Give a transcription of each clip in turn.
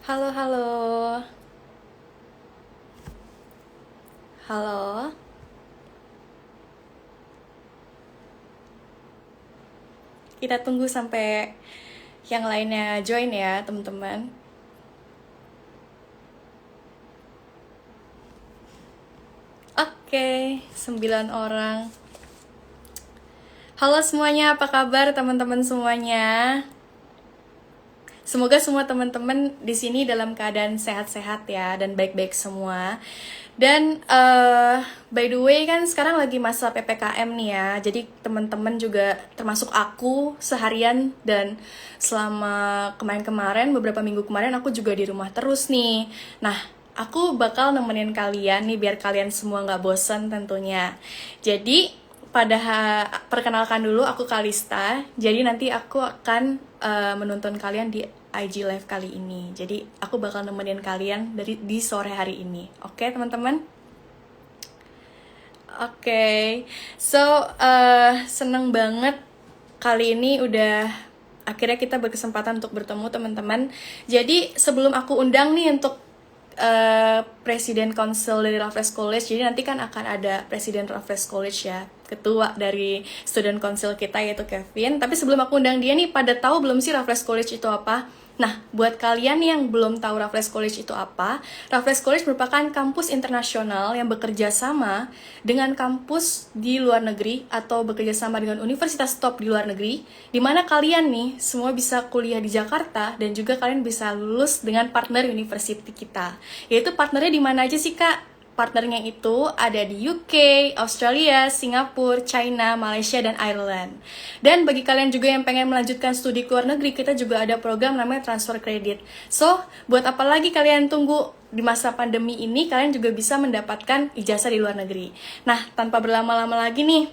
Halo, halo. Halo. Kita tunggu sampai yang lainnya join ya, teman-teman. Oke, 9 orang. Halo semuanya, apa kabar teman-teman semuanya? Semoga semua teman-teman di sini dalam keadaan sehat-sehat ya dan baik-baik semua. Dan by the way kan sekarang lagi masa PPKM nih ya. Jadi teman-teman juga termasuk aku seharian dan selama kemarin-kemarin beberapa minggu kemarin aku juga di rumah terus nih. Nah, aku bakal nemenin kalian nih biar kalian semua nggak bosen tentunya. Jadi perkenalkan dulu aku Kalista. Jadi nanti aku akan menuntun kalian di IG Live kali ini. Jadi aku bakal nemenin kalian di sore hari ini. Oke, teman-teman? Oke. So, seneng banget kali ini udah akhirnya kita berkesempatan untuk bertemu teman-teman. Jadi sebelum aku undang nih untuk Presiden Council dari Raffles College. Jadi nanti kan akan ada Presiden Raffles College ya, ketua dari Student Council kita yaitu Kevin. Tapi sebelum aku undang dia nih, pada tahu belum sih Raffles College itu apa? Nah, buat kalian yang belum tahu Raffles College itu apa, Raffles College merupakan kampus internasional yang bekerja sama dengan kampus di luar negeri atau bekerja sama dengan universitas top di luar negeri, di mana kalian nih semua bisa kuliah di Jakarta dan juga kalian bisa lulus dengan partner university kita. Yaitu partnernya di mana aja sih, Kak? Partnernya itu ada di UK, Australia, Singapura, China, Malaysia, dan Ireland. Dan bagi kalian juga yang pengen melanjutkan studi ke luar negeri, kita juga ada program namanya transfer credit. So, buat apa lagi kalian tunggu di masa pandemi ini, kalian juga bisa mendapatkan ijazah di luar negeri. Nah, tanpa berlama-lama lagi nih,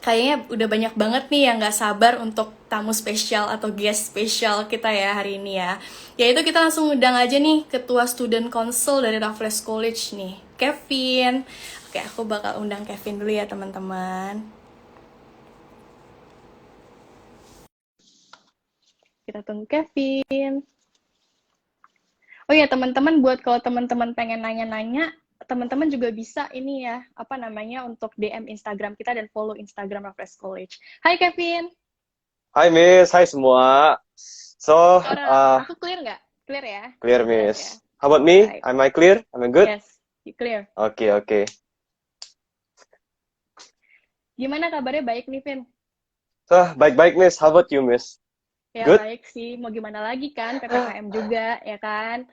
kayaknya udah banyak banget nih yang gak sabar untuk tamu spesial atau guest spesial kita ya hari ini ya. Yaitu kita langsung undang aja nih Ketua Student Council dari Raffles College nih, Kevin. Oke, aku bakal undang Kevin dulu ya teman-teman. Kita tunggu Kevin. Oh ya teman-teman, buat kalau teman-teman pengen nanya-nanya, teman-teman juga bisa ini ya, apa namanya, untuk DM Instagram kita dan follow Instagram Raffles College. Hai Kevin. Hai Miss, hai semua. So, Suara aku clear nggak? Clear ya? clear Jelas ya? Miss. How about me? Baik. Am I clear? Am I good? Yes, you clear. Oke, oke. Gimana kabarnya? Baik nih, Vin? So, baik-baik Miss. How about you Miss? Ya, Good? baik sih. Mau gimana lagi kan? PPKM juga, ya kan?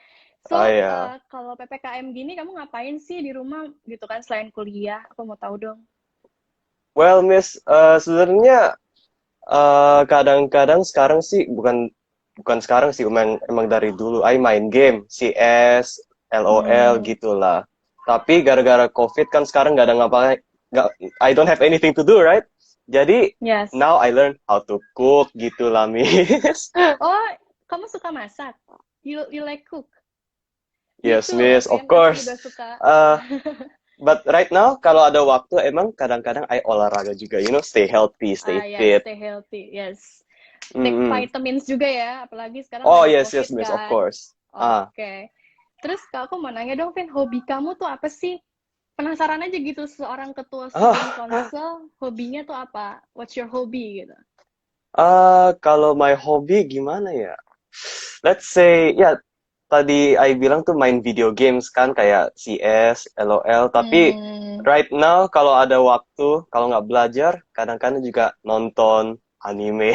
So, Oh ya. kalau PPKM gini, kamu ngapain sih di rumah gitu kan selain kuliah? Aku mau tahu dong. Well Miss, sebenarnya kadang-kadang sekarang sih bukan bukan sekarang sih, emang dari dulu. I main game, CS, LOL Hmm, gitulah. Tapi gara-gara COVID kan sekarang nggak ada ngapain, nggak, I don't have anything to do, right? Jadi yes. now I learn how to cook gitulah Miss. Oh, kamu suka masak? You like cook? Me Yes, too loh, Miss, of Vin. Aku juga course. suka. Uh, but right now, kalau ada waktu, emang kadang-kadang I olahraga juga, stay healthy, stay Ya, fit. stay healthy. Yes. Take Mm-mm. vitamins juga ya, apalagi sekarang Oh, lagi yes, COVID yes, Miss, of kan. course. Ah, Oke. Terus Kak, aku mau nanya dong, Vin, hobi kamu tuh apa sih? Penasaran aja gitu, seorang ketua student ah, council, hobinya tuh apa? What's your hobby gitu? kalau my hobby gimana ya? Let's say, ya, tadi I bilang tuh main video games kan, kayak CS, LOL. Tapi Hmm, right now, kalau ada waktu, kalau nggak belajar, kadang-kadang juga nonton anime,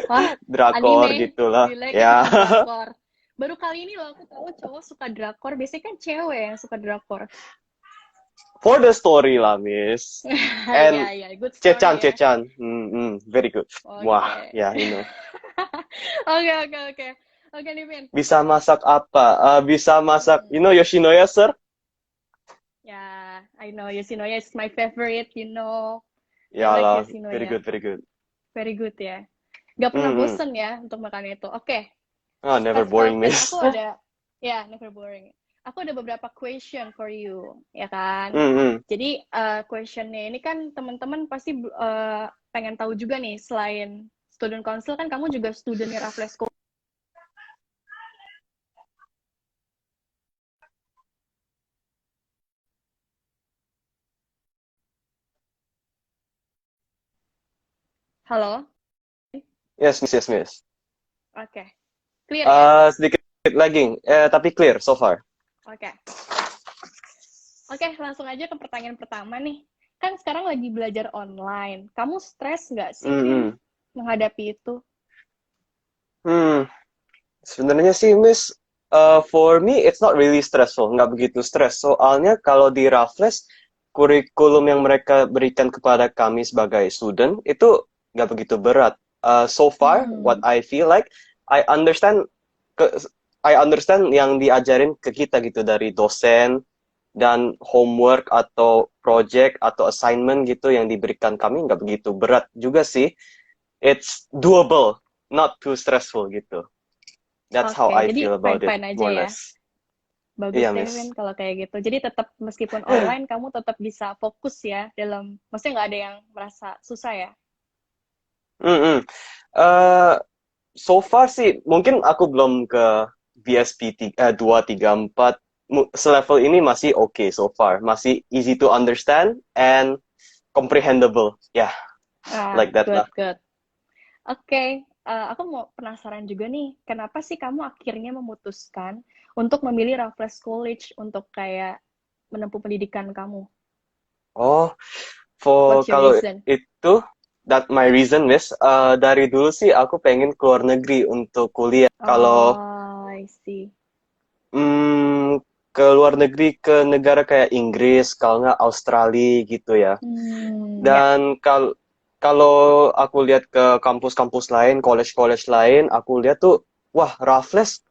wah, drakor anime, gitulah. relate, Ya. drakor. Baru kali ini loh aku tahu cowok suka drakor. Biasanya kan cewek yang suka drakor. For the story lah, Miss. And Ya, ya, good Cechan, story ya. Cechan. Very good. Wah, Oke. ya, Oke, oke, oke. Oke nih, Vin. Bisa masak apa? Bisa masak, Hmm. Yoshinoya, sir? Ya, I know Yoshinoya is my favorite, you know. I Ya like lah, very Yoshinoya. good, very good. Very good ya. Gak pernah Mm-mm. bosen ya untuk makan itu. Oke, Never boring, Vin, Miss. aku ada, ya, never boring. Aku ada beberapa question for you, ya kan? Mm-mm. Jadi, questionnya ini kan teman-teman pasti pengen tahu juga nih, selain student council kan kamu juga studentnya Raffles College. Halo? Yes, Miss, yes, Miss. Oke. Clear ya? Sedikit lagging, tapi clear so far. Oke. Oke, langsung aja ke pertanyaan pertama nih. Kan sekarang lagi belajar online. Kamu stres nggak sih, Vin, Hmm, menghadapi itu? hmm. Sebenarnya sih, Miss, for me it's not really stressful, nggak begitu stres. Soalnya kalau di Raffles, kurikulum yang mereka berikan kepada kami sebagai student itu nggak begitu berat. So far, what Hmm. I feel like, I understand, ke, I understand yang diajarin ke kita gitu dari dosen dan homework atau project atau assignment gitu yang diberikan kami nggak begitu berat juga sih. It's doable, not too stressful gitu. That's how Oke, I jadi feel about it, fine-fine aja more or ya. less. Bagus Iya, deh, Miss. Vin, kalau kayak gitu. Jadi tetap meskipun online, kamu tetap bisa fokus ya dalam, maksudnya nggak ada yang merasa susah ya? Mm-mm. Eh, so far sih, mungkin aku belum ke BSP 234. Selevel ini masih okay so far. Masih easy to understand and comprehensible. Ya, yeah, Ah, like that good, lah. good. Oke, aku mau penasaran juga nih, kenapa sih kamu akhirnya memutuskan untuk memilih Raffles College untuk kayak menempuh pendidikan kamu? Oh, What's your kalau reason? itu, that my reason, Miss. Dari dulu sih aku pengen keluar negeri untuk kuliah. Kalau Oh, I see. Hmm, ke luar negeri, ke negara kayak Inggris, kalau nggak Australia gitu ya. Ya. Dan kalau aku lihat ke kampus-kampus lain, college-college lain, aku lihat tuh, wah, Raffles,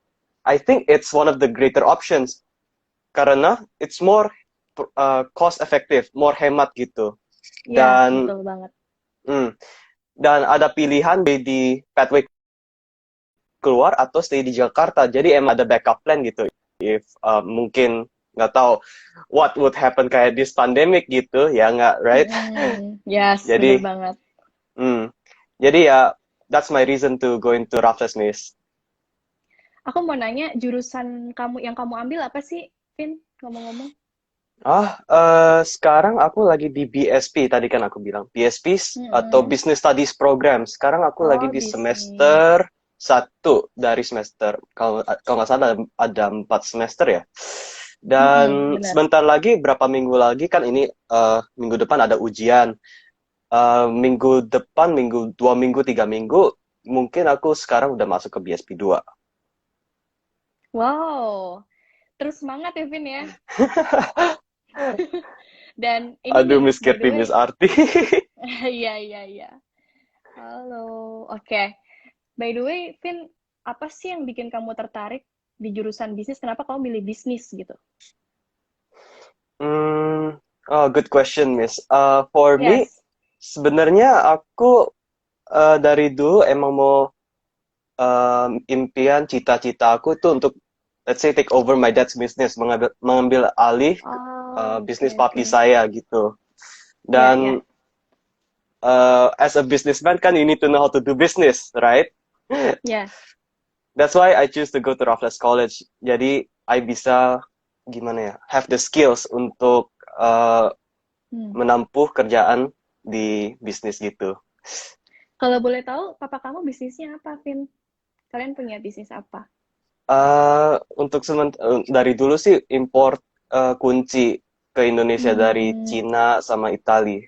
I think it's one of the greater options. Karena it's more cost effective, more hemat gitu. Ya, Dan betul banget. hmm, dan ada pilihan di pathway keluar atau stay di Jakarta. Jadi emang ada backup plan gitu. If mungkin nggak tahu what would happen kayak this pandemic gitu, ya nggak, right? Yes, bener Jadi, banget. hmm, jadi ya that's my reason to go into Raffles, Miss. Aku mau nanya, jurusan kamu yang kamu ambil apa sih, Vin? Ngomong-ngomong. Sekarang aku lagi di BSP, tadi kan aku bilang BSP atau Mm-mm. Business Studies Program. Sekarang aku lagi Oh, di bisnis. semester satu dari semester, kalau nggak salah ada 4 semester ya. Dan Bener. sebentar lagi, berapa minggu lagi kan ini, minggu depan ada ujian. Minggu depan, 2 minggu, 3 minggu, mungkin aku sekarang udah masuk ke BSP 2. Wow, terus semangat ya, Vin ya. Dan ini Aduh, nih, Miss by the Kirti, way, Miss Arti. iya, iya, iya. Halo, oke. By the way, Vin, apa sih yang bikin kamu tertarik di jurusan bisnis? Kenapa kamu milih bisnis gitu? Hmm, oh, good question, Miss. For me, Yes. sebenarnya aku dari dulu emang mau, impian, cita-cita aku tuh untuk, let's say, take over my dad's business, mengambil alih Oh, oke, bisnis oke. papi saya gitu. Ya, ya. Dan as a businessman kan you need to know how to do business, right? Ya. That's why I choose to go to Raffles College. Jadi I bisa gimana ya, have the skills untuk Hmm. menempuh kerjaan di bisnis gitu. Kalau boleh tahu, papa kamu bisnisnya apa, Vin? Kalian punya bisnis apa? Untuk dari dulu sih import kunci ke Indonesia dari Hmm, Cina sama Italia.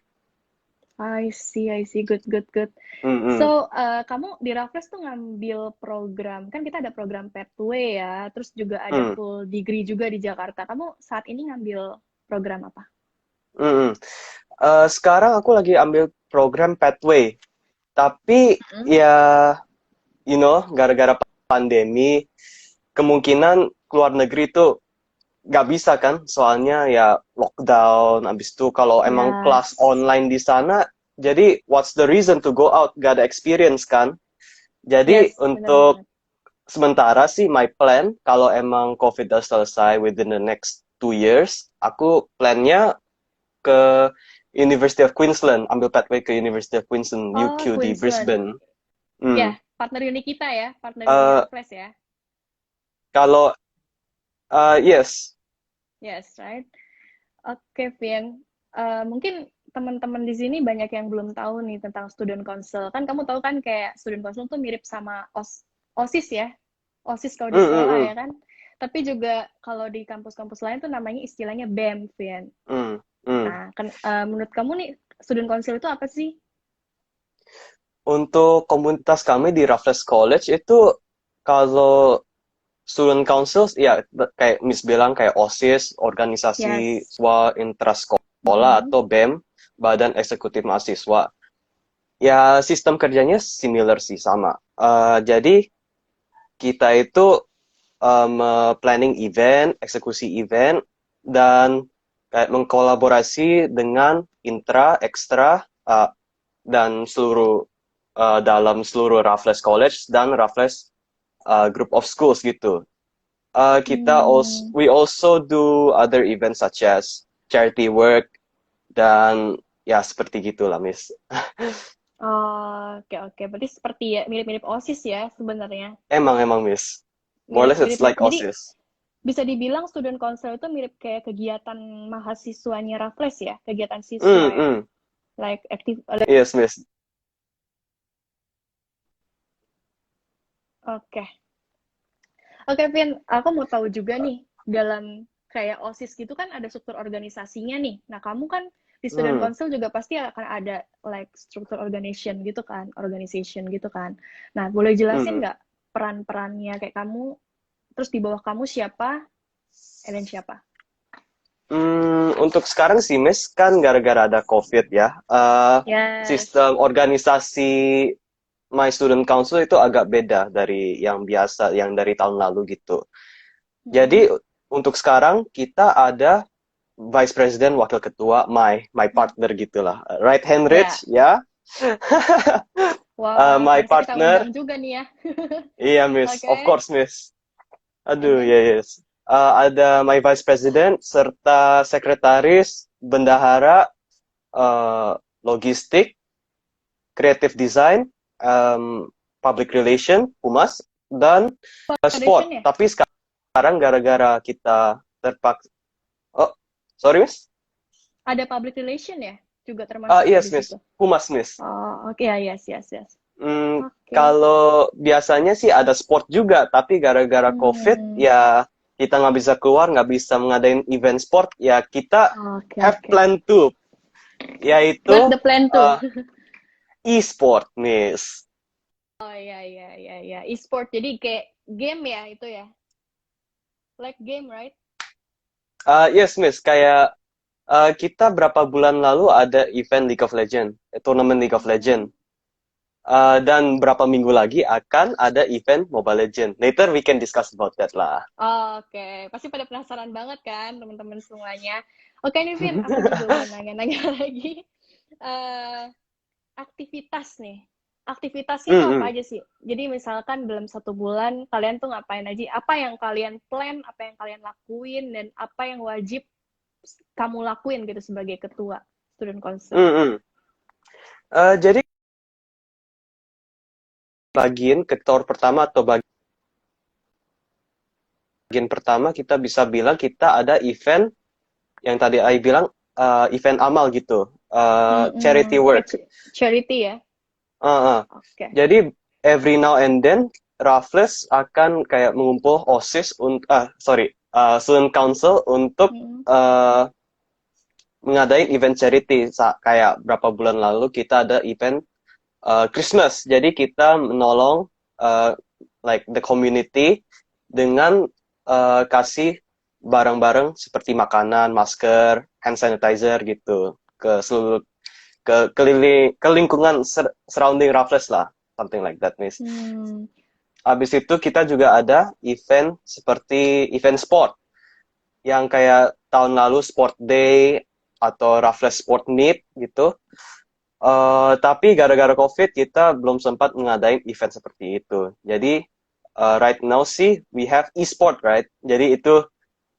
I see, I see. Good, good, good. Mm-mm. So, kamu di Raffles tuh ngambil program, kan kita ada program Pathway ya, terus juga ada Mm. full degree juga di Jakarta. Kamu saat ini ngambil program apa? Mm-mm. Sekarang aku lagi ambil program Pathway, tapi Hmm? ya, gara-gara pandemi, kemungkinan keluar negeri tuh nggak bisa kan, soalnya ya lockdown. Habis itu kalau emang kelas Yes. online di sana, jadi what's the reason to go out? Gak ada experience kan. Jadi Yes, bener untuk banget. sementara sih my plan, kalau emang COVID udah selesai within the next 2 years, aku plannya ke University of Queensland, ambil pathway ke University of Queensland, Oh, UQ di Queensland. Brisbane. Ya, Hmm. partner uni kita ya, partner uni Eh, Raffles ya. kalau yes. Yes, right? Oke, Vin. Mungkin teman-teman di sini banyak yang belum tahu nih tentang student council. Kan kamu tahu kan kayak student council tuh mirip sama OSIS ya. OSIS kalau Hmm, di hmm, sekolah hmm, ya kan. Tapi juga kalau di kampus-kampus lain tuh namanya istilahnya BEM, Vian. hmm, hmm. Nah, kan menurut kamu nih student council itu apa sih? Untuk komunitas kami di Raffles College itu kalau student council ya kayak Miss bilang kayak OSIS, organisasi Yes. siswa intrasekolah Mm-mm. atau BEM, Badan Eksekutif Mahasiswa. Ya sistem kerjanya similar sih sama. Jadi kita itu planning event, eksekusi event, dan kayak mengkolaborasi dengan intra, ekstra, dan dalam seluruh Raffles College dan Raffles Group of Schools gitu. Hmm. We also do other events such as charity work dan ya seperti gitulah, Miss. Oh, oke oke. Berarti seperti ya mirip-mirip OSIS ya sebenarnya. Emang, Miss. More or less it's Mirip-mirip. like Jadi OSIS. bisa dibilang student council itu mirip kayak kegiatan mahasiswanya Raffles ya, kegiatan siswa Hmm, ya. hmm. Like aktif. Yes, Miss. Oke. Oke, Vin, aku mau tahu juga nih, dalam kayak OSIS gitu kan ada struktur organisasinya nih. Nah, kamu kan di student Hmm, council juga pasti akan ada like struktur organization gitu kan. Nah, boleh jelasin hmm. nggak peran-perannya kayak kamu, terus di bawah kamu siapa, and then siapa? Untuk sekarang sih, Miss, kan gara-gara ada COVID ya, Yes. sistem organisasi My Student Council itu agak beda dari yang biasa, yang dari tahun lalu gitu. Mm-mm. Jadi untuk sekarang kita ada Vice President, Wakil Ketua, my partner gitulah. Right hand Ya. rich ya, Wah, my harusnya kita undang partner. juga nih ya. Iya, Miss. Of Oke. course, Miss. And Aduh, then? ya, yes. Ada my Vice President serta sekretaris, bendahara, eh, logistik, creative design, public relation, humas, dan sport. Foundation ya? Tapi sekarang gara-gara kita terpaksa, oh, sorry, Miss. Ada public relation ya? Juga termasuk Yes, di Miss. situ. Humas, Miss. Oh, oke ya, yes, yes, yes. Oke. Kalau biasanya sih ada sport juga, tapi gara-gara COVID, Hmm. ya kita nggak bisa keluar, nggak bisa mengadain event sport, ya kita Oke, have oke. plan to, What's yaitu the plan tuh? uh, e-sport, Miss. Oh iya iya iya iya. E-sport jadi kayak game ya itu ya. Like game, right? Yes, Miss. Kayak kita berapa bulan lalu ada event League of Legends, turnamen League of Hmm. Legends. Dan berapa minggu lagi akan ada event Mobile Legends. Later we can discuss about that lah. Oh, oke. Pasti pada penasaran banget kan teman-teman semuanya. Oke, nih Vin, aku juga mau nanya-nanya lagi. Eh, aktivitas nih. Aktivitasnya tuh Hmm, apa aja sih? Jadi misalkan dalam 1 bulan kalian tuh ngapain aja? Apa yang kalian plan, apa yang kalian lakuin, dan apa yang wajib kamu lakuin gitu sebagai ketua student council? hmm, hmm. Jadi bagian sektor pertama atau bagian pertama kita bisa bilang kita ada event yang tadi Ai bilang event amal gitu, charity Mm-mm. work. Charity ya? Uh, uh. Oke. Jadi every now and then Raffles akan kayak mengumpul OSIS student council untuk Mm-mm. uh, mengadain event charity. Kayak berapa bulan lalu kita ada event Christmas. Jadi kita menolong uh, like the community dengan kasih barang-barang seperti makanan, masker, hand sanitizer gitu ke seluruh ke lingkungan surrounding Raffles lah, something like that, Miss. Hmm. Habis itu kita juga ada event seperti event sport yang kayak tahun lalu Sport Day atau Raffles Sport Meet gitu. Tapi gara-gara COVID kita belum sempat mengadain event seperti itu. Jadi right now sih we have e-sport, right? Jadi itu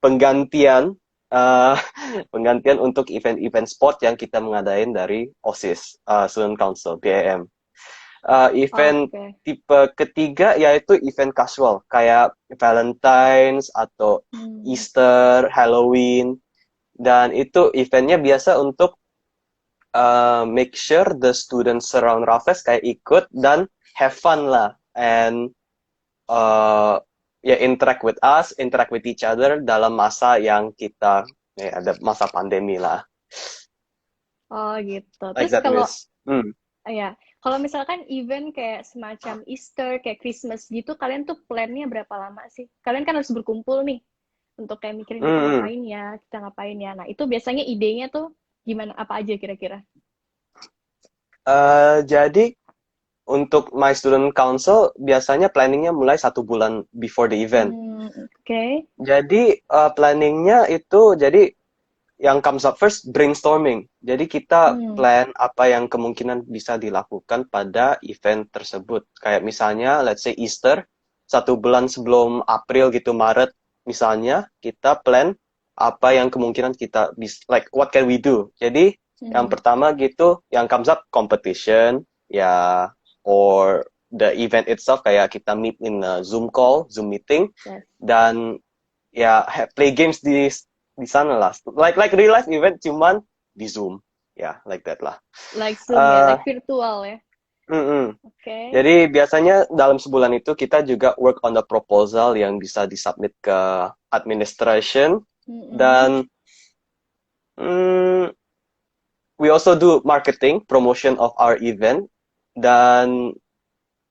penggantian uh, penggantian untuk event-event sport yang kita mengadain dari OSIS, Student Council, BEM. Event Oke. tipe ketiga yaitu event casual, kayak Valentine's atau Hmm. Easter, Halloween, dan itu eventnya biasa untuk make sure the students surround Raffles kayak ikut dan have fun lah, and ya interact with us, interact with each other dalam masa yang kita ada masa pandemi lah. Oh gitu. Like Terus that, kalau Miss. Hmm. ya, kalau misalkan event kayak semacam Easter, kayak Christmas gitu, kalian tuh plannya berapa lama sih? Kalian kan harus berkumpul nih untuk kayak mikirin kita Hmm. ngapain ya, kita ngapain ya. Nah, itu biasanya idenya tuh gimana, apa aja kira-kira? Jadi untuk My Student Council biasanya planningnya mulai 1 bulan before the event. Oke. Jadi planningnya itu jadi yang comes up first brainstorming. Jadi kita plan apa yang kemungkinan bisa dilakukan pada event tersebut. Kayak misalnya, let's say Easter, 1 bulan sebelum April gitu, Maret misalnya, kita plan apa yang kemungkinan kita bisa, like what can we do. Jadi yang pertama gitu, yang comes up competition, ya, or the event itself, kayak kita meet in a Zoom call, Zoom meeting, Yes. dan ya play games di sana lah, like real life event cuman di Zoom, ya, like that lah. Like Zoom ya, like virtual ya. Oke. Jadi biasanya dalam sebulan itu kita juga work on the proposal yang bisa disubmit ke administration, dan we also do marketing, promotion of our event, dan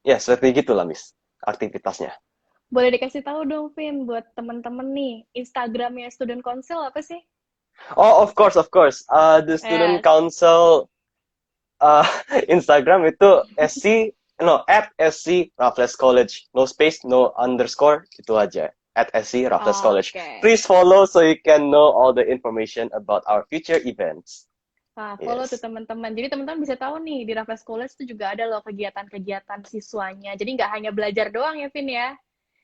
ya seperti gitulah, Miss, aktivitasnya. Boleh dikasih tahu dong, Vin, buat teman-teman nih, Instagramnya Student Council apa sih? Oh, of course. The Student Council Instagram itu @SC Raffles College, no space, no underscore, itu aja, @SC Raffles College. Okay. Please follow so you can know all the information about our future events. Nah, follow tuh teman-teman. Jadi teman-teman bisa tahu nih, di Raffles College tuh juga ada loh kegiatan-kegiatan siswanya. Jadi nggak hanya belajar doang ya, Vin ya?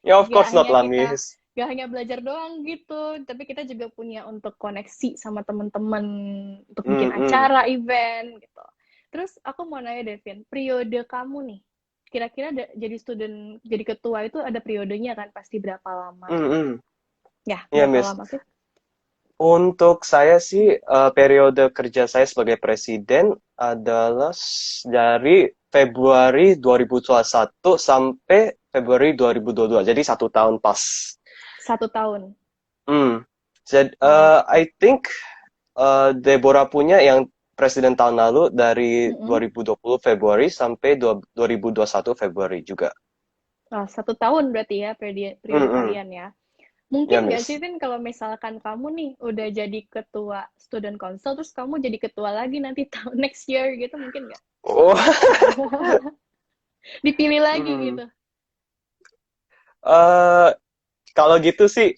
Ya, of course not lah, Miss. Gak hanya belajar doang gitu, tapi kita juga punya untuk koneksi sama teman-teman, untuk bikin acara, event gitu. Terus aku mau nanya, Devin, periode kamu nih, kira-kira jadi ketua itu ada periodenya kan, pasti berapa lama? Ya, berapa lama sih? Untuk saya sih, periode kerja saya sebagai presiden adalah dari Februari 2021 sampai Februari 2022. Jadi 1 tahun pas. 1 tahun? Jadi, I think Deborah punya yang presiden tahun lalu dari 2020 Februari sampai 2021 Februari juga. 1 tahun berarti ya periode kalian ya. Mungkin nggak sih, Vin, kalau misalkan kamu nih udah jadi ketua Student Council, terus kamu jadi ketua lagi nanti tahun next year gitu, mungkin nggak? Oh. Dipilih lagi gitu. Kalau gitu sih,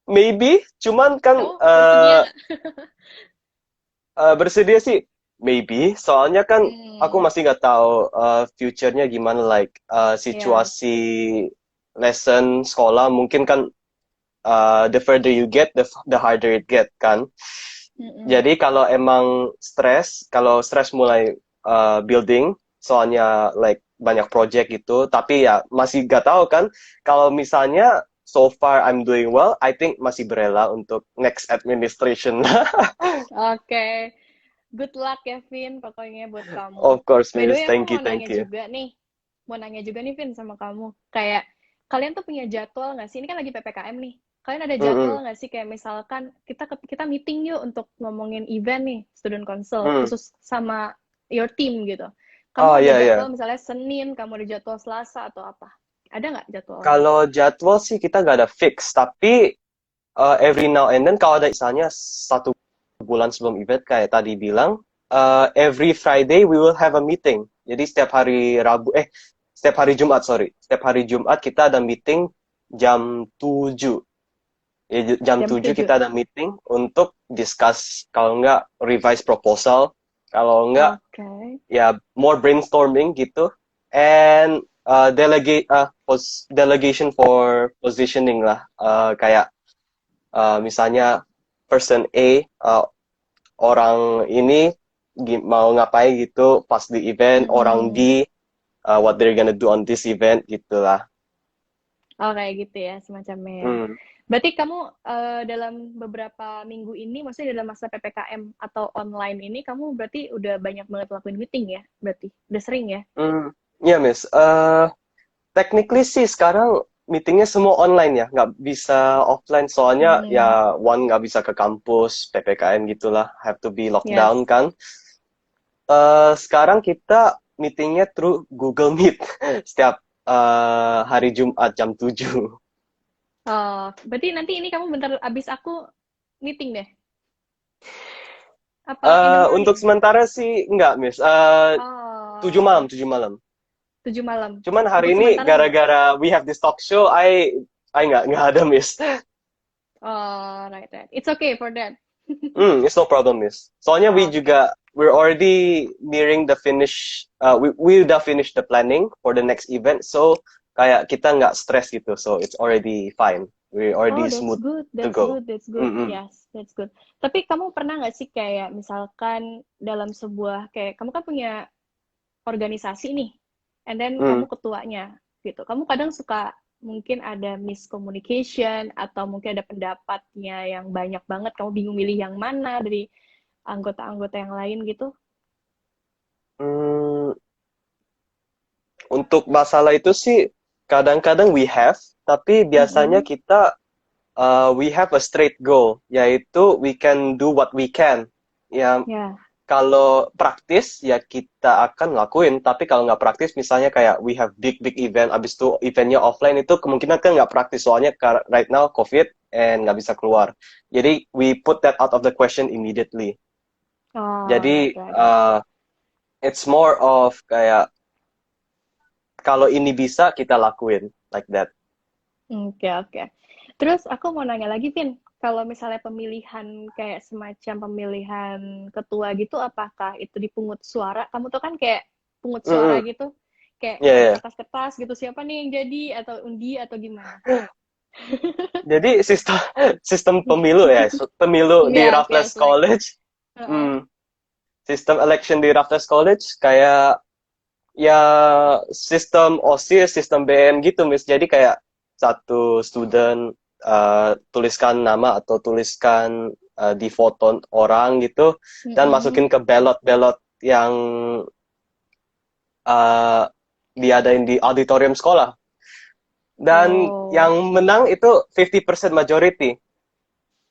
maybe, cuman kan bersedia sih, maybe. Soalnya kan aku masih nggak tahu future-nya gimana, like situasi lesson sekolah mungkin kan the further you get, the harder it get kan. Jadi kalau emang kalau stres mulai building, soalnya like banyak project gitu, tapi ya masih gak tahu kan. Kalau misalnya so far I'm doing well, I think masih berela untuk next administration. Oke. Good luck ya, Vin, pokoknya buat kamu. Of course, Miss. Thank you. Mau nanya juga nih, Vin, sama kamu. Kayak kalian tuh punya jadwal nggak sih? Ini kan lagi PPKM nih. Kalian ada jadwal nggak sih? Kayak misalkan kita meeting yuk untuk ngomongin event nih, Student Council, khusus sama your team gitu. Kamu ada jadwal misalnya Senin, kamu ada jadwal Selasa atau apa? Ada nggak jadwal? Kalau jadwal sih kita nggak ada fix, tapi every now and then kalau ada misalnya 1 bulan sebelum event kayak tadi bilang, every Friday we will have a meeting. Jadi setiap hari Jumat kita ada meeting jam 7. Ya, jam 7 kita ada meeting untuk discuss, kalau nggak revise proposal, kalau nggak ya more brainstorming gitu, and delegation for positioning lah, kayak misalnya person A, orang ini mau ngapain gitu pas di event, orang B what they're gonna do on this event gitulah. Oh, kayak gitu ya, semacamnya ya. Hmm. Berarti kamu dalam beberapa minggu ini, maksudnya dalam masa PPKM atau online ini, kamu berarti udah banyak banget lakuin meeting ya? Berarti udah sering ya? Hmm. Ya, Miss. Technically sih sekarang meetingnya semua online ya, nggak bisa offline soalnya Hmm, ya one nggak bisa ke kampus, PPKM gitulah, have to be lockdown yes. kan. Sekarang kita meetingnya through Google Meet setiap hari Jumat jam 7. Oh, berarti nanti ini kamu bentar abis aku meeting deh. Apa in the Untuk morning? sementara sih enggak, Miss. 7 malam, Oh, 7 malam. 7 malam. Cuman Untuk hari ini sementara enggak? gara-gara we have this talk show, I nggak ada, Miss. Oh, right, right. It's okay for that. It's no problem, Miss. Soalnya Oke. we're already nearing the finish. We udah finish the planning for the next event, so kayak kita nggak stress gitu, so it's already fine. We Oh, already that's smooth good. to That's go. good. That's good. Mm-mm. Yes, that's good. Tapi kamu pernah nggak sih kayak misalkan dalam sebuah kayak kamu kan punya organisasi nih, and then Mm. kamu ketuanya gitu. Kamu kadang suka mungkin ada miscommunication atau mungkin ada pendapatnya yang banyak banget, kamu bingung milih yang mana dari anggota-anggota yang lain gitu. Mm, untuk masalah itu sih kadang-kadang we have, tapi biasanya Mm-mm. kita we have a straight goal, yaitu we can do what we can. Ya, Ya, kalau praktis ya kita akan lakuin, tapi kalau nggak praktis misalnya kayak we have big big event, abis itu eventnya offline itu kemungkinan kan nggak praktis soalnya right now COVID and nggak bisa keluar. Jadi we put that out of the question immediately. oh, right, Jadi right, right. it's more of kayak kalau ini bisa kita lakuin like that. Oke, oke. Terus aku mau nanya lagi, Vin. Kalau misalnya pemilihan kayak semacam pemilihan ketua gitu, apakah itu dipungut suara? Kamu tuh kan kayak pungut suara Mm-mm. gitu. Kayak Ya, ada ya. kertas-kertas gitu, siapa nih yang jadi, atau undi, atau gimana? Jadi sistem sistem pemilu ya, pemilu di Yes, Raffles yes, like, College. uh-uh. Hmm, sistem election di Raffles College kayak ya sistem OSIS, sistem BM gitu, Miss. Jadi kayak satu student tuliskan nama atau tuliskan di foto orang gitu dan Mm-mm. masukin ke ballot-ballot yang uh, diadain di auditorium sekolah. Dan Oh, yang menang itu 50% majority.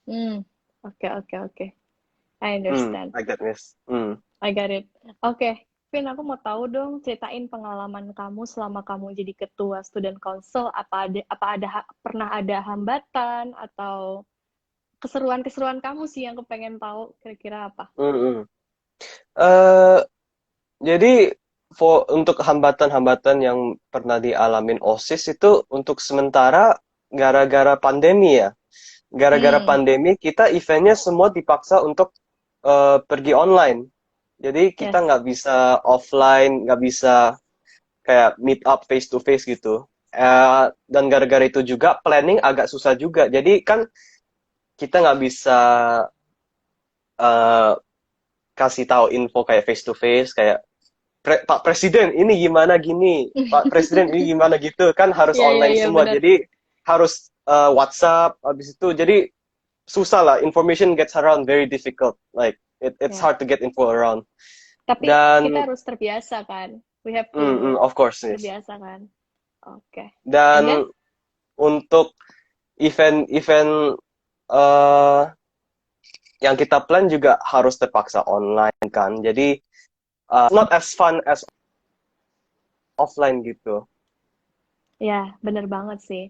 hmm. Oke, oke, oke. I understand. Like that, Miss. I got it. Oke, Vin, aku mau tahu dong, ceritain pengalaman kamu selama kamu jadi ketua student council. Pernah ada hambatan atau keseruan-keseruan kamu sih yang aku pengen tahu kira-kira apa? Hmm, hmm. Eh, jadi untuk hambatan-hambatan yang pernah dialamin OSIS itu untuk sementara gara-gara pandemi ya. Gara-gara Hmm, pandemi kita eventnya semua dipaksa untuk pergi online. Jadi kita yes, nggak bisa offline, nggak bisa kayak meet up face to face gitu. Dan gara-gara itu juga planning agak susah juga. Jadi kan kita nggak bisa eh, kasih tahu info kayak face to face kayak Pak Presiden ini gimana gini, Pak Presiden ini gimana gitu, kan harus iya iya online iya semua. benar. Jadi harus WhatsApp, habis itu jadi susah lah. Information gets around very difficult. Like it's Ya, hard to get info around. tapi kita Dan harus terbiasa kan. We have to of course yes. terbiasa kan. Oke. And then, Dan untuk event-event eh yang kita plan juga harus terpaksa online kan. Jadi not as fun as offline gitu. ya bener banget sih.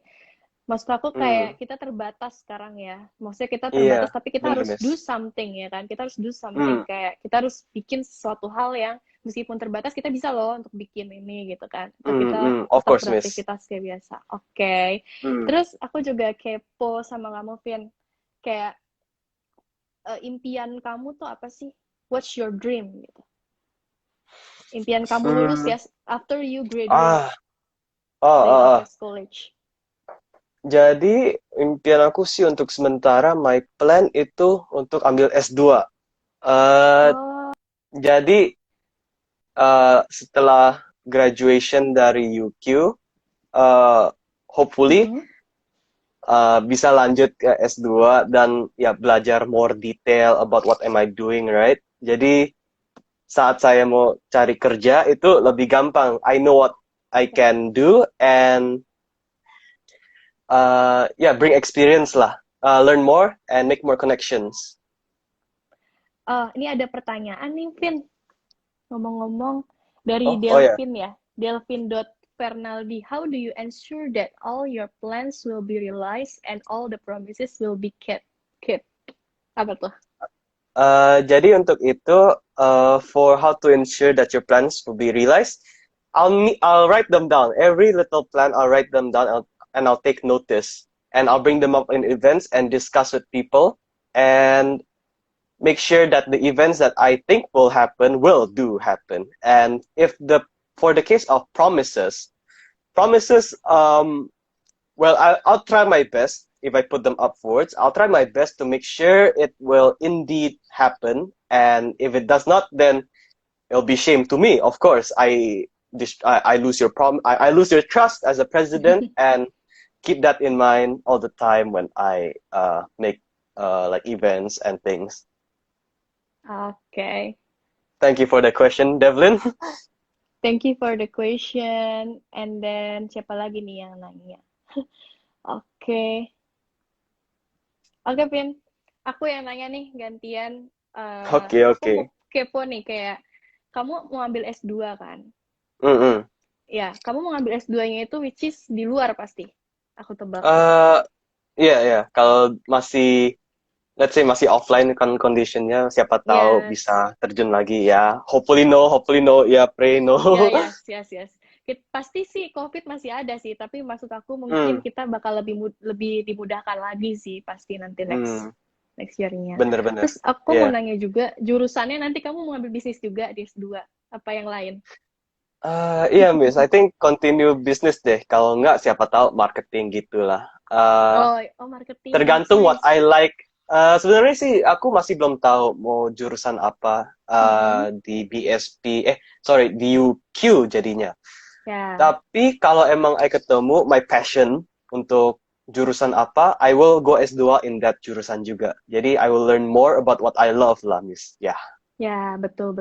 Maksud aku Hmm, kayak kita terbatas sekarang ya. Maksudnya kita iya, terbatas tapi kita bener, harus Miss. do something ya kan. Kita harus do something Hmm, kayak kita harus bikin sesuatu hal yang meskipun terbatas kita bisa loh untuk bikin ini gitu kan. Untuk kita Of tetap course, Miss. beraktivitas kayak biasa. Oke. Hmm. Terus aku juga kepo sama kamu, Vin. Kayak impian kamu tuh apa sih? What's your dream gitu? Impian kamu lulus Hmm. ya after you graduate Ah, oh, dari oh, oh. Raffles College. Jadi impian aku sih untuk sementara my plan itu untuk ambil S2. Eh, Oh, jadi setelah graduation dari UQ, eh, hopefully Mhm. bisa lanjut ke S2 dan ya belajar more detail about what am I doing, right? Jadi saat saya mau cari kerja itu lebih gampang. I know what I can do and bring experience lah. Learn more and make more connections. Ini ada pertanyaan nih, Vin. Ngomong-ngomong, dari Oh ya. Delvin ya. Delvin.Fernaldi. How do you ensure that all your plans will be realized and all the promises will be kept? Kept. Apa tuh? Jadi untuk itu, for how to ensure that your plans will be realized, I'll write them down. Every little plan, I'll write them down and I'll take notice. And I'll bring them up in events and discuss with people and make sure that the events that I think will do happen. And for the case of promises, well, I'll try my best if I put them upwards. I'll try my best to make sure it will indeed happen. And if it does not, then it'll be shame to me. Of course, I lose I lose your trust as a president, and keep that in mind all the time when I make like events and things. Oke. Thank you for the question, Devlin. Thank you for the question. And then, siapa lagi nih yang nanya? Oke. Oke, Vin. Aku yang nanya nih, gantian. Oke, Aku oke. mau kepo nih, kayak kamu mau ambil S2 kan? Mm-mm. Ya, kamu mau ngambil S2-nya itu which is di luar pasti. Aku tebak. Iya. Kalau masih, let's say masih offline kan conditionnya, siapa tahu Yes. bisa terjun lagi ya. Hopefully no, ya pray no. Ya, yes. Pasti sih COVID masih ada sih, tapi maksud aku mungkin kita bakal lebih dimudahkan lagi sih pasti nanti next year-nya. Bener-bener. Terus aku mau Yeah. nanya juga, jurusannya nanti kamu mau ambil bisnis juga di S2, apa yang lain? Iya, Miss. I think continue business deh. Kalau nggak, siapa tahu marketing gitulah. Marketing. Tergantung what Nice. I like. Sebenarnya sih aku masih belum tahu mau jurusan apa di di UQ jadinya. Ya. Tapi kalau emang I ketemu my passion untuk jurusan apa, I will go S2 in that jurusan juga. Jadi I will learn more about what I love lah, Miss. Ya. Ya, betul.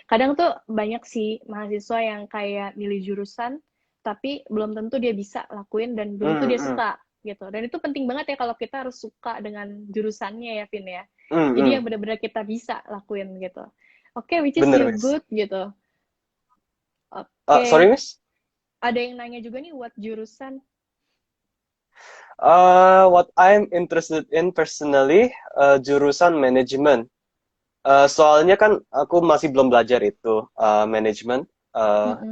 Kadang tuh banyak sih mahasiswa yang kayak milih jurusan, tapi belum tentu dia bisa lakuin dan belum tentu dia suka gitu. Dan itu penting banget ya kalau kita harus suka dengan jurusannya ya, Vin ya. Jadi yang benar-benar kita bisa lakuin gitu. Oke, which is Bener, you Miss. good gitu. Oke. Sorry, Miss? Ada yang nanya juga nih, what jurusan? What I'm interested in personally, jurusan manajemen. Soalnya kan aku masih belum belajar itu manajemen,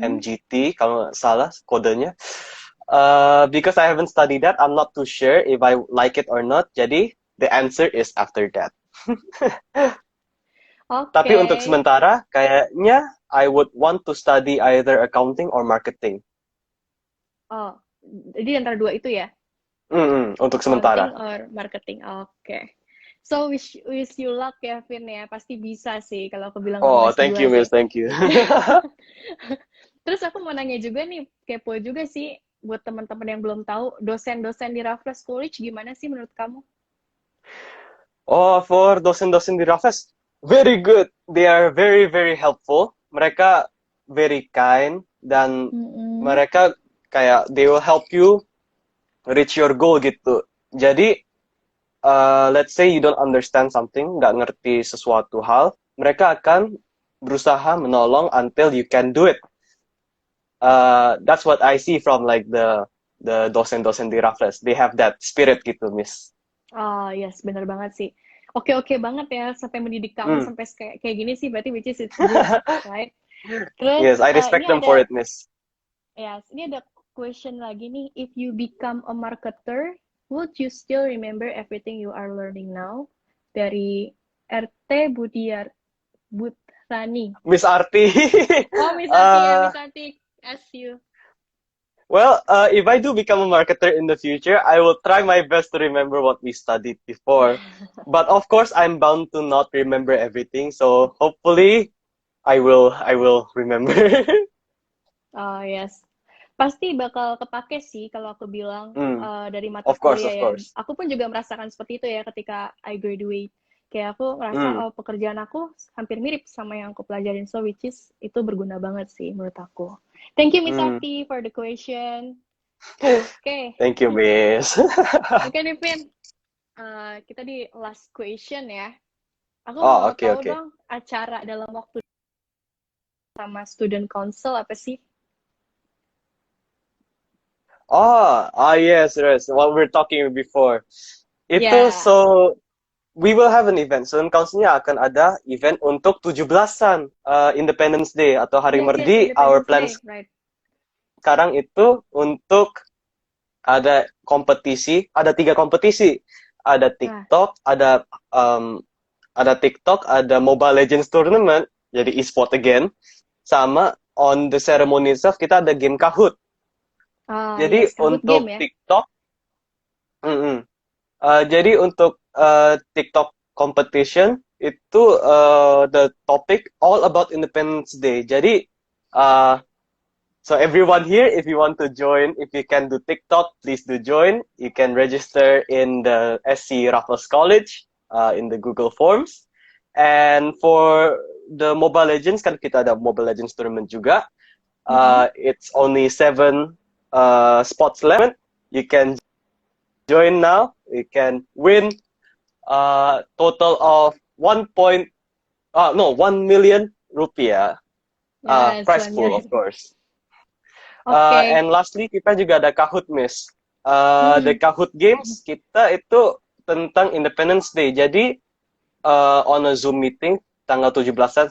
MGT kalau nggak salah kodenya. Because I haven't studied that, I'm not too sure if I like it or not. Jadi the answer is after that. Oke. Tapi untuk sementara, kayaknya I would want to study either accounting or marketing. Oh, jadi antara dua itu ya? Untuk sementara. Accounting or marketing. Oke. So wish you luck ya, Vin ya. Pasti bisa sih kalau aku bilang Oh, kamu S2 thank you, Miss. sih. Thank you. Terus aku mau nanya juga nih, kepo juga sih buat teman-teman yang belum tahu, dosen-dosen di Raffles College gimana sih menurut kamu? Oh, for dosen-dosen di Raffles, very good. They are very, very helpful. Mereka very kind dan mereka kayak they will help you reach your goal gitu. Jadi, let's say you don't understand something, nggak ngerti sesuatu hal, mereka akan berusaha menolong until you can do it. That's what I see from like the dosen-dosen di Raffles. They have that spirit gitu, Miss. Oh, yes, benar banget sih. Oke banget ya sampai mendidik kamu sampai kayak gini sih, berarti which is it's good, right? Terus, yes, I respect them for it, Miss. Yes, ini ada question lagi nih. If you become a marketer, would you still remember everything you are learning now? Dari RT Butrani. Miss Arti. Oh, Miss Arti ya, Miss Arti. Ask you. Well, if I do become a marketer in the future, I will try my best to remember what we studied before. But of course, I'm bound to not remember everything. So hopefully, I will remember. Oh, yes. Pasti bakal kepake sih kalau aku bilang Hmm, dari mata of course, kuliah of ya. course. Aku pun juga merasakan seperti itu ya ketika I graduate. Kayak aku ngerasa Hmm, oh pekerjaan aku hampir mirip sama yang aku pelajarin, so which is itu berguna banget sih menurut aku. Thank you Miss hmm. Ati for the question. Oke, Thank you, Miss. oke nih Vin. Kita di last question ya. Aku Oh, mau oke, tahu oke. dong acara dalam waktu sama student council apa sih? Yes, yes. What we're talking before. Itu Ya, so we will have an event. Student Council-nya akan ada event untuk 17-an Independence Day atau Hari yes, yes, Merdi. Our Independence plans Day, right? sekarang itu untuk ada kompetisi, ada 3 kompetisi. Ada Nah, TikTok, um, ada Mobile Legends Tournament, jadi e-sport again. Sama on the ceremony itself kita ada game Kahoot. Jadi yes, Kahoot untuk game ya. TikTok, mm-mm. Jadi untuk TikTok competition itu the topic all about Independence Day. Jadi uh, so everyone here, if you want to join, if you can do TikTok, please do join. You can register in the SC Raffles College in the Google Forms. And for the Mobile Legends, kan kita ada Mobile Legends tournament juga. Mm-mm. It's only 7 spots left. You can join now. You can win total of 1 million Yes, prize 1 pool, of million. course. Oke. And lastly, kita juga ada Kahoot, Miss. The Mm-mm. Kahoot Games, kita itu tentang Independence Day. Jadi, on a Zoom meeting, tanggal 17-an,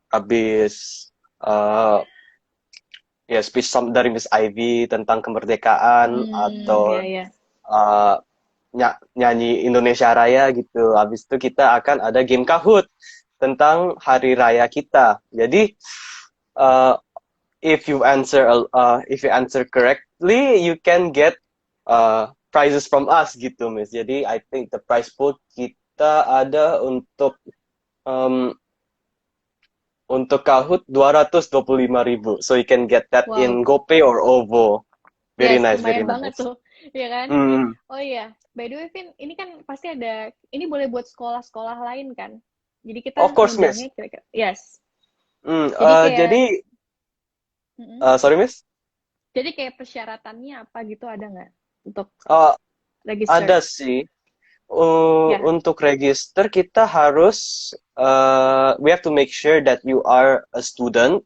habis uh, ya speech dari Miss Ivy tentang kemerdekaan, Ya, atau ya. uh, nyanyi Indonesia Raya gitu. Habis itu kita akan ada game Kahoot tentang hari raya kita. Jadi, uh, if you answer correctly, you can get prizes from us gitu, Miss. Jadi I think the prize pool kita ada um, untuk Kahoot 225.000. So you can get that in Wow. GoPay or OVO. Very Yes, nice, very lumayan banget nice. tuh. Ya kan? Hmm, Oh iya, by the way, Vin, ini kan pasti ada, ini boleh buat sekolah-sekolah lain kan? Jadi of kita course, Miss. ngundangnya kira-kira, yes. Hmm, Jadi kayak, jadi mm-mm. sorry, Miss. Jadi kayak persyaratannya apa gitu ada nggak untuk Uh, register? ada sih. Ya. Untuk register kita harus we have to make sure that you are a student,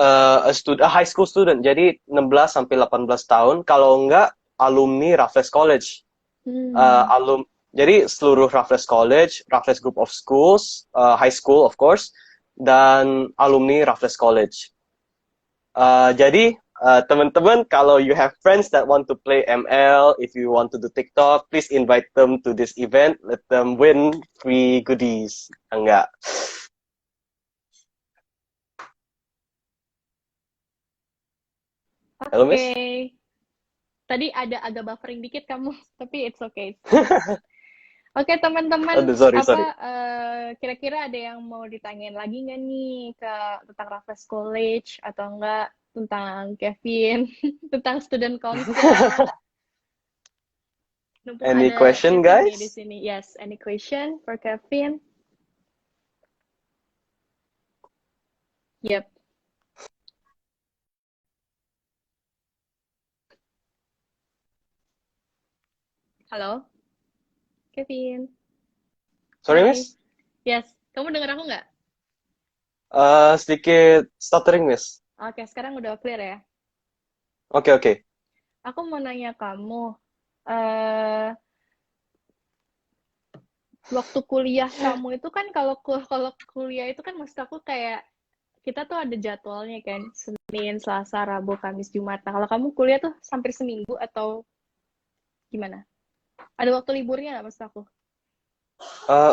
a high school student. Jadi 16 sampai 18 tahun. Kalau enggak alumni Raffles College. Uh, Hmm. alum jadi seluruh Raffles College, Raffles Group of Schools, high school of course, dan alumni Raffles College. Jadi teman-teman, kalau you have friends that want to play ML, if you want to do TikTok, please invite them to this event. Let them win free goodies. Enggak. Halo, Oke. Miss? Tadi ada agak buffering dikit kamu, tapi it's okay, it's fine. Oke, teman-teman, Aduh, sorry, apa sorry. kira-kira ada yang mau ditanyain lagi nggak nih ke tentang Raffles College atau enggak tentang Kevin, tentang student council? Mumpung Any ada question, Kevin nih di guys? sini. Yes, any question for Kevin? Yep. Halo, Kevin. Sorry, Hai. Miss? Yes, kamu dengar aku nggak? Sedikit stuttering, Miss. Oke, sekarang udah clear ya. Oke, oke. Aku mau nanya kamu, eh waktu kuliah kamu itu kan kalau kuliah itu kan maksud aku kayak kita tuh ada jadwalnya kan, Senin, Selasa, Rabu, Kamis, Jumat. Nah, kalau kamu kuliah tuh hampir seminggu atau gimana? Ada waktu liburnya nggak maksud aku?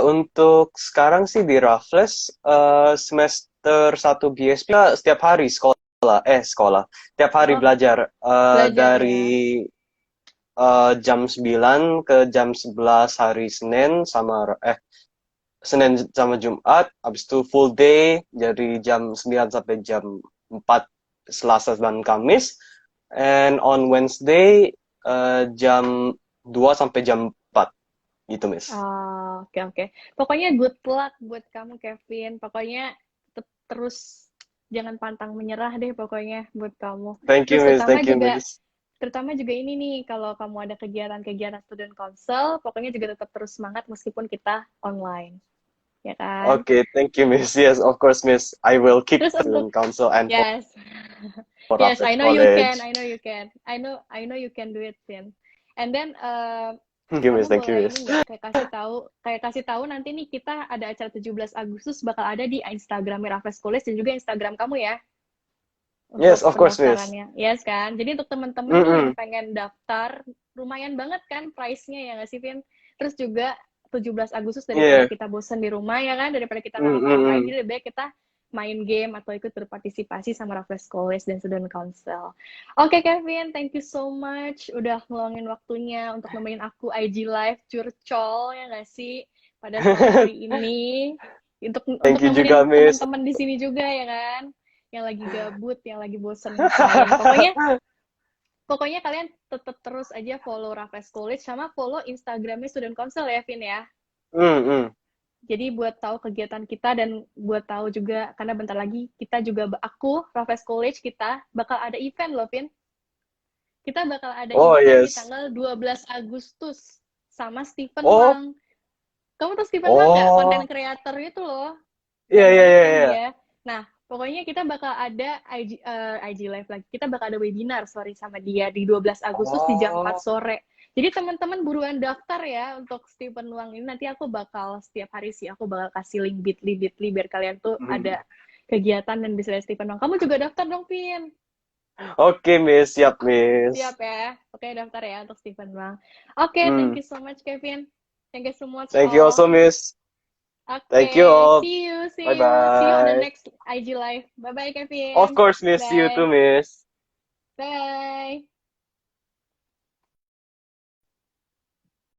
Untuk sekarang sih di Raffles, semester 1 BSP setiap hari sekolah, setiap hari Oh, belajar belajar ya. dari jam 9 ke jam 11 hari Senin sama Jumat, habis itu full day dari jam 9 sampai jam 4 Selasa dan Kamis. And on Wednesday jam 2 sampai jam 4 gitu, Miss. Oh, oke oke. Pokoknya good luck buat kamu, Kevin. Pokoknya terus jangan pantang menyerah deh pokoknya buat kamu. Thank you, Terus Miss. Thank you, Miss. terutama juga ini nih, kalau kamu ada kegiatan-kegiatan student council, pokoknya juga tetap terus semangat meskipun kita online, ya kan? Okay, thank you, Miss. Yes, of course, Miss. I will keep Terus untuk student council and yes, for yes, Raffles I know you can, College. I know you can, I know you can do it, Vin. And then Thank you, kamu Miss. Thank you, boleh Miss. ini nggak kayak kasih tahu nanti nih kita ada acara 17 Agustus bakal ada di Instagramnya Raffles College dan juga Instagram kamu ya Yes, untuk of course, Miss. pendaftarannya. Yes kan? Jadi untuk teman-teman nih yang Mm-mm. pengen daftar, lumayan banget kan price-nya ya nggak sih, Vin? Terus juga 17 Agustus daripada Yeah. kita bosan di rumah ya kan, daripada kita nggak ngapa-ngapain, Mm-mm. jadi lebih baik kita main game atau ikut berpartisipasi sama Raffles College dan Student Council. Oke, Kevin, thank you so much udah ngeluangin waktunya untuk nemenin aku IG Live curcol ya nggak sih pada sore hari ini untuk Thank you juga, nemenin Miss. teman-teman di sini juga ya kan, yang lagi gabut, yang lagi bosen ngapain. Pokoknya kalian tetap terus aja follow Raffles College sama follow Instagramnya Student Council ya, Vin ya. Mm-mm. Jadi buat tahu kegiatan kita dan buat tahu juga karena bentar lagi kita juga Raffles College kita bakal ada event loh, Vin. Kita bakal ada Oh, event di yes. tanggal 12 Agustus sama Stephen Oh, Wang. Kamu tuh Stephen Wang nggak? Konten oh. creator itu loh. Iya, Keren iya, banget iya, kan iya. dia. Nah, pokoknya kita bakal ada IG Live lagi. Kita bakal ada webinar, sorry, sama dia di 12 Agustus di jam 4 Oh. sore. Jadi teman-teman buruan daftar ya untuk Stephen Wang ini. Nanti aku bakal setiap hari sih, aku bakal kasih link bit.ly biar kalian tuh ada kegiatan dan bisa lihat Stephen Wang. Kamu juga daftar dong, Vin. Oke, Miss. Siap, Miss. Siap ya. Oke, daftar ya untuk Stephen Wang. Oke, thank you so much, Kevin. Thank you so much Thank you all. also, Miss. Thank you Okay, all. see you on the Bye-bye. next IG Live. Bye-bye, Kevin. Of course, Miss. See you too, Bye. Miss. Bye.